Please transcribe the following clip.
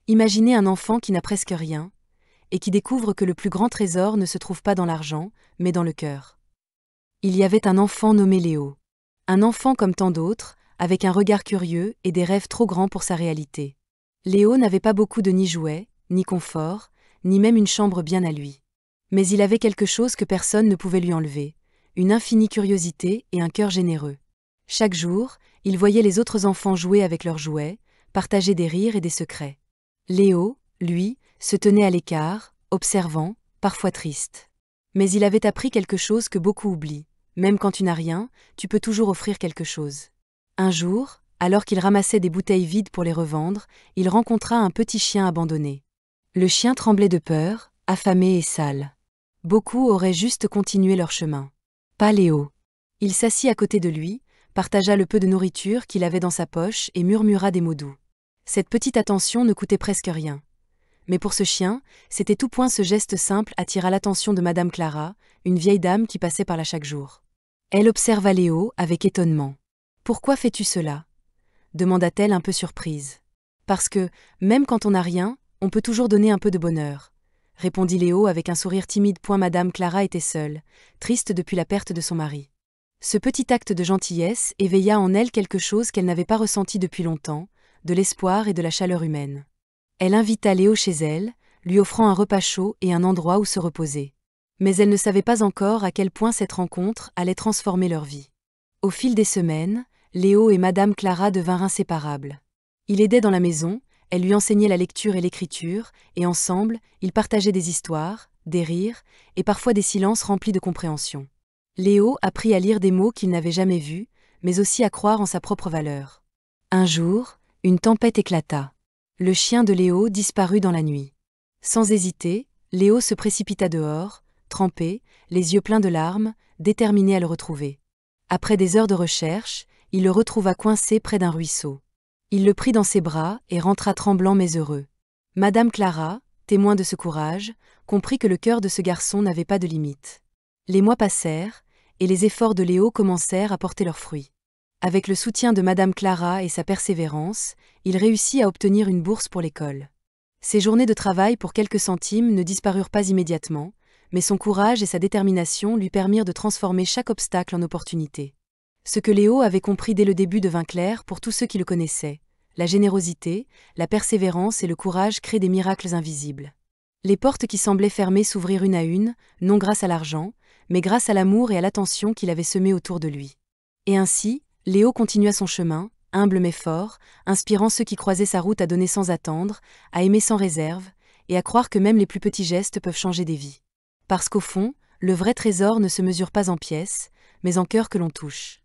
Imaginez un enfant qui n'a presque rien, et qui découvre que le plus grand trésor ne se trouve pas dans l'argent, mais dans le cœur. Il y avait un enfant nommé Léo. Un enfant comme tant d'autres, avec un regard curieux et des rêves trop grands pour sa réalité. Léo n'avait pas beaucoup de ni jouets, ni confort, ni même une chambre bien à lui. Mais il avait quelque chose que personne ne pouvait lui enlever, une infinie curiosité et un cœur généreux. Chaque jour, il voyait les autres enfants jouer avec leurs jouets, partager des rires et des secrets. Léo, lui, se tenait à l'écart, observant, parfois triste. Mais il avait appris quelque chose que beaucoup oublient. Même quand tu n'as rien, tu peux toujours offrir quelque chose. Un jour, alors qu'il ramassait des bouteilles vides pour les revendre, il rencontra un petit chien abandonné. Le chien tremblait de peur, affamé et sale. Beaucoup auraient juste continué leur chemin. Pas Léo. Il s'assit à côté de lui, partagea le peu de nourriture qu'il avait dans sa poche et murmura des mots doux. Cette petite attention ne coûtait presque rien. Mais pour ce chien, c'était tout point ce geste simple attira l'attention de Madame Clara, une vieille dame qui passait par là chaque jour. Elle observa Léo avec étonnement. « Pourquoi fais-tu cela ?» demanda-t-elle un peu surprise. « Parce que, même quand on n'a rien, on peut toujours donner un peu de bonheur, » répondit Léo avec un sourire timide. Madame Clara était seule, triste depuis la perte de son mari. Ce petit acte de gentillesse éveilla en elle quelque chose qu'elle n'avait pas ressenti depuis longtemps, de l'espoir et de la chaleur humaine. Elle invita Léo chez elle, lui offrant un repas chaud et un endroit où se reposer. Mais elle ne savait pas encore à quel point cette rencontre allait transformer leur vie. Au fil des semaines, Léo et Madame Clara devinrent inséparables. Il aidait dans la maison, elle lui enseignait la lecture et l'écriture, et ensemble, ils partageaient des histoires, des rires, et parfois des silences remplis de compréhension. Léo apprit à lire des mots qu'il n'avait jamais vus, mais aussi à croire en sa propre valeur. Un jour, une tempête éclata. Le chien de Léo disparut dans la nuit. Sans hésiter, Léo se précipita dehors, trempé, les yeux pleins de larmes, déterminé à le retrouver. Après des heures de recherche, il le retrouva coincé près d'un ruisseau. Il le prit dans ses bras et rentra tremblant mais heureux. Madame Clara, témoin de ce courage, comprit que le cœur de ce garçon n'avait pas de limite. Les mois passèrent, et les efforts de Léo commencèrent à porter leurs fruits. Avec le soutien de Madame Clara et sa persévérance, il réussit à obtenir une bourse pour l'école. Ses journées de travail pour quelques centimes ne disparurent pas immédiatement, mais son courage et sa détermination lui permirent de transformer chaque obstacle en opportunité. Ce que Léo avait compris dès le début devint clair pour tous ceux qui le connaissaient. La générosité, la persévérance et le courage créent des miracles invisibles. Les portes qui semblaient fermées s'ouvrirent une à une, non grâce à l'argent, mais grâce à l'amour et à l'attention qu'il avait semé autour de lui. Et ainsi, Léo continua son chemin, humble mais fort, inspirant ceux qui croisaient sa route à donner sans attendre, à aimer sans réserve, et à croire que même les plus petits gestes peuvent changer des vies. Parce qu'au fond, le vrai trésor ne se mesure pas en pièces, mais en cœur que l'on touche.